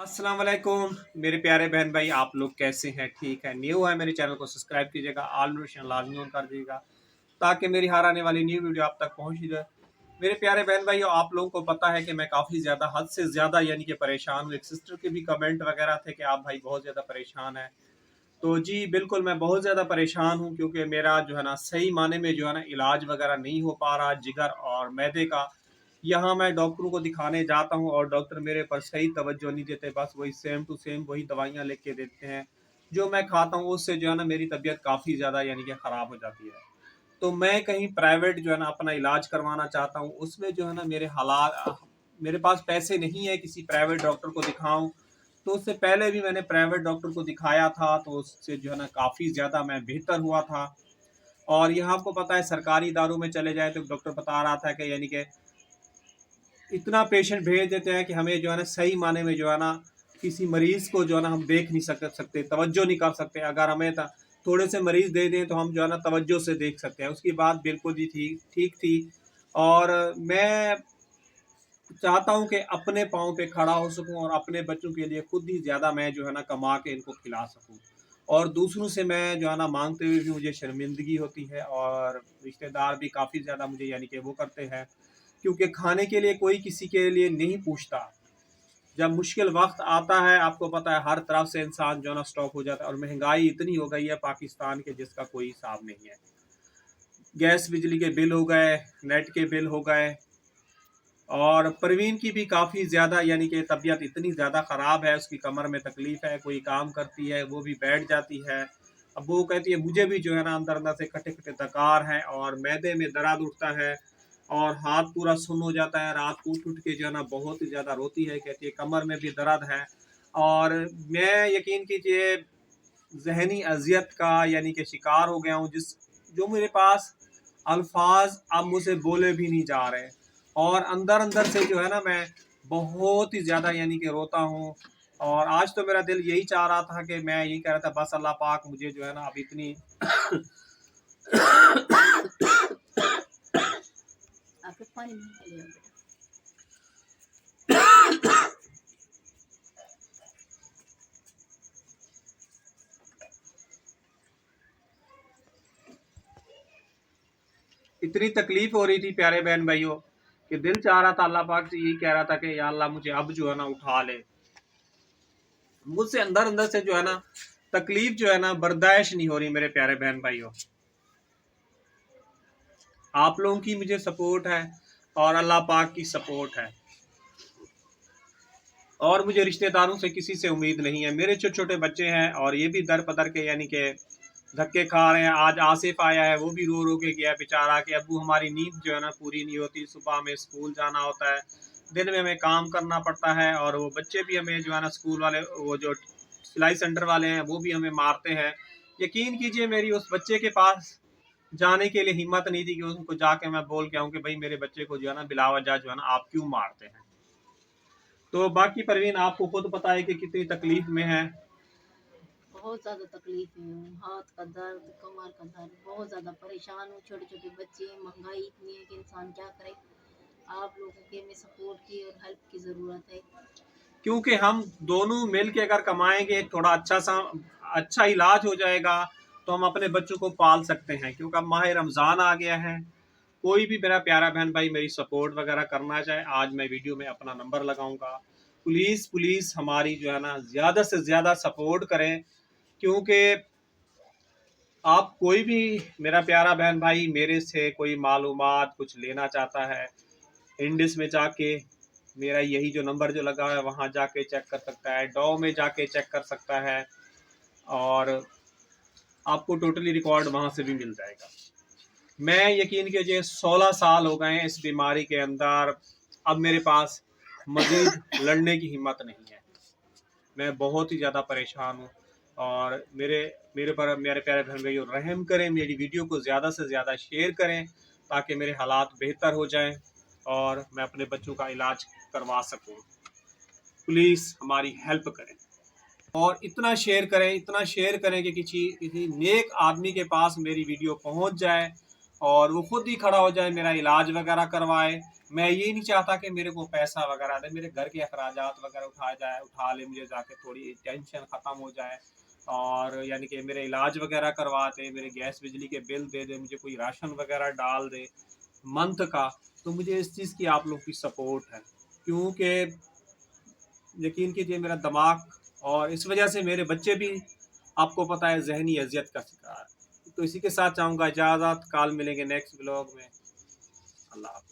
अस्सलाम वालेकुम मेरे प्यारे बहन भाई, आप लोग कैसे हैं? ठीक है। न्यू है मेरे चैनल को सब्सक्राइब कीजिएगा, ऑल नोटिफिकेशन लाजमी ऑन कर दीजिएगा ताकि मेरी हर आने वाली न्यू वीडियो आप तक पहुंच जाए। मेरे प्यारे बहन भाइयों, आप लोगों को पता है कि मैं काफ़ी ज़्यादा हद से ज़्यादा यानी कि परेशान हूँ। एक सिस्टर के भी कमेंट वगैरह थे कि आप भाई बहुत ज़्यादा परेशान हैं। तो जी बिल्कुल, मैं बहुत ज़्यादा परेशान हूँ क्योंकि मेरा जो है ना सही माने में जो है ना इलाज वगैरह नहीं हो पा रहा जिगर और मैदे का। यहाँ मैं डॉक्टरों को दिखाने जाता हूँ और डॉक्टर मेरे पर सही तवज्जो नहीं देते, बस वही सेम टू सेम वही दवाइयाँ लिख के देते हैं जो मैं खाता हूँ। उससे जो है ना मेरी तबीयत काफ़ी ज़्यादा यानी कि ख़राब हो जाती है। तो मैं कहीं प्राइवेट जो है ना अपना इलाज करवाना चाहता हूँ, उसमें जो है ना मेरे हालात, मेरे पास पैसे नहीं है किसी प्राइवेट डॉक्टर को दिखाऊं। तो उससे पहले भी मैंने प्राइवेट डॉक्टर को दिखाया था, तो उससे जो है ना काफ़ी ज़्यादा मैं बेहतर हुआ था। और यहाँ आपको पता है सरकारी इदारों में चले जाए तो डॉक्टर बता रहा था कि यानी कि इतना पेशेंट भेज देते हैं कि हमें जो है ना सही माने में जो है ना किसी मरीज को जो है ना हम देख नहीं सकते, तवज्जो नहीं कर सकते। अगर हमें थोड़े से मरीज दे दें तो हम जो है ना तवज्जो से देख सकते हैं। उसकी बात बिल्कुल ही ठीक ठीक थी। और मैं चाहता हूं कि अपने पाँव पे खड़ा हो सकूं और अपने बच्चों के लिए खुद ही ज़्यादा मैं जो है ना कमा के इनको खिला सकूं। और दूसरों से मैं जो है ना मांगते हुए भी मुझे शर्मिंदगी होती है और रिश्तेदार भी काफ़ी ज़्यादा मुझे यानी कि वो करते हैं, क्योंकि खाने के लिए कोई किसी के लिए नहीं पूछता। जब मुश्किल वक्त आता है, आपको पता है हर तरफ से इंसान जो है ना स्टॉप हो जाता है। और महंगाई इतनी हो गई है पाकिस्तान के जिसका कोई हिसाब नहीं है। गैस बिजली के बिल हो गए, नेट के बिल हो गए। और परवीन की भी काफ़ी ज़्यादा यानी कि तबीयत इतनी ज़्यादा ख़राब है, उसकी कमर में तकलीफ़ है, कोई काम करती है वो भी बैठ जाती है। अब वो कहती है मुझे भी जो है ना अंदर अंदर से खटे खटे डकार हैं और मैदे में दर्द उठता है और हाथ पूरा सुन्न हो जाता है। रात को उठ उठ के जो है ना बहुत ही ज़्यादा रोती है, कहती है कमर में भी दर्द है। और मैं यकीन कीजिए ज़हनी अजियत का यानी कि शिकार हो गया हूँ, जो मेरे पास अल्फाज अब मुझसे बोले भी नहीं जा रहे। और अंदर अंदर से जो है ना मैं बहुत ही ज़्यादा यानी कि रोता हूँ। और आज तो मेरा दिल यही चाह रहा था कि मैं यही कह रहा था बस अल्लाह पाक मुझे जो है ना अब इतनी आपके पानी नहीं चलेगा बेटा। इतनी तकलीफ हो रही थी प्यारे बहन भाइयों कि दिल चाह रहा था अल्लाह पाक से यही कह रहा था कि या अल्लाह मुझे अब जो है ना उठा ले। मुझसे अंदर अंदर से जो है ना तकलीफ जो है ना बर्दाश्त नहीं हो रही मेरे प्यारे बहन भाइयों। आप लोगों की मुझे सपोर्ट है और अल्लाह पाक की सपोर्ट है और मुझे रिश्तेदारों से किसी से उम्मीद नहीं है। मेरे छोटे छोटे बच्चे हैं और ये भी दर पदर के यानी कि धक्के खा रहे हैं। आज आसिफ आया है, वो भी रो रो के गया बेचारा कि अब्बू हमारी नींद जो है ना पूरी नहीं होती, सुबह में स्कूल जाना होता है, दिन में हमें काम करना पड़ता है। और वो बच्चे भी हमें जो है ना स्कूल वाले, वो जो सिलाई सेंटर वाले हैं वो भी हमें मारते हैं। यकीन कीजिए मेरी उस बच्चे के पास जाने के लिए हिम्मत नहीं थी कि उनको जाके मैं बोल के आऊँ कि भाई मेरे बच्चे को जो है ना बिलावजा जो है ना आप क्यों मारते हैं। तो बाकी परवीन आपको खुद पता है कि कितनी तकलीफ में है। बहुत ज़्यादा तकलीफ में हूँ, हाथ का दर्द, कमर का दर्द, बहुत ज़्यादा परेशान हूँ। छोटे छोटे बच्चे हैं, महंगाई इतनी है कि इंसान क्या करे। आप लोगों के हमें सपोर्ट की और हेल्प की ज़रूरत है। क्योंकि हम दोनों मिल के अगर कमाएंगे थोड़ा अच्छा इलाज हो जाएगा तो हम अपने बच्चों को पाल सकते हैं। क्योंकि अब माह रमज़ान आ गया है। कोई भी मेरा प्यारा बहन भाई मेरी सपोर्ट वगैरह करना चाहे, आज मैं वीडियो में अपना नंबर लगाऊंगा। प्लीज़ प्लीज़ हमारी जो है ना ज़्यादा से ज़्यादा सपोर्ट करें। क्योंकि आप कोई भी मेरा प्यारा बहन भाई मेरे से कोई मालूमात कुछ लेना चाहता है, इंडिस में जाके मेरा यही जो नंबर जो लगा है वहाँ जाके चेक कर सकता है, डॉ में जाके चेक कर सकता है। और आपको टोटली रिकॉर्ड वहाँ से भी मिल जाएगा। मैं यकीन कीजिए 16 साल हो गए हैं इस बीमारी के अंदर। अब मेरे पास मजीद लड़ने की हिम्मत नहीं है। मैं बहुत ही ज़्यादा परेशान हूँ। और मेरे पर मेरे प्यारे बहन भाइयों रहम करें, मेरी वीडियो को ज़्यादा से ज़्यादा शेयर करें ताकि मेरे हालात बेहतर हो जाएं और मैं अपने बच्चों का इलाज करवा सकूं। प्लीज़ हमारी हेल्प करें और इतना शेयर करें कि किसी किसी नेक आदमी के पास मेरी वीडियो पहुंच जाए और वो खुद ही खड़ा हो जाए, मेरा इलाज वगैरह करवाए। मैं ये नहीं चाहता कि मेरे को पैसा वगैरह दे, मेरे घर के अखराजात वगैरह उठा ले, मुझे जाके थोड़ी टेंशन ख़त्म हो जाए, और यानी कि मेरे इलाज वगैरह करवा दे, मेरे गैस बिजली के बिल दे दे, मुझे कोई राशन वगैरह डाल दे मंथ का। तो मुझे इस चीज़ की आप लोग की सपोर्ट है, क्योंकि यकीन कीजिए मेरा दिमाग, और इस वजह से मेरे बच्चे भी आपको पता है ज़हनी अज़ियत का शिकार। तो इसी के साथ चाहूँगा इजाज़त, कल मिलेंगे नेक्स्ट ब्लॉग में। अल्लाह हाफ़िज़।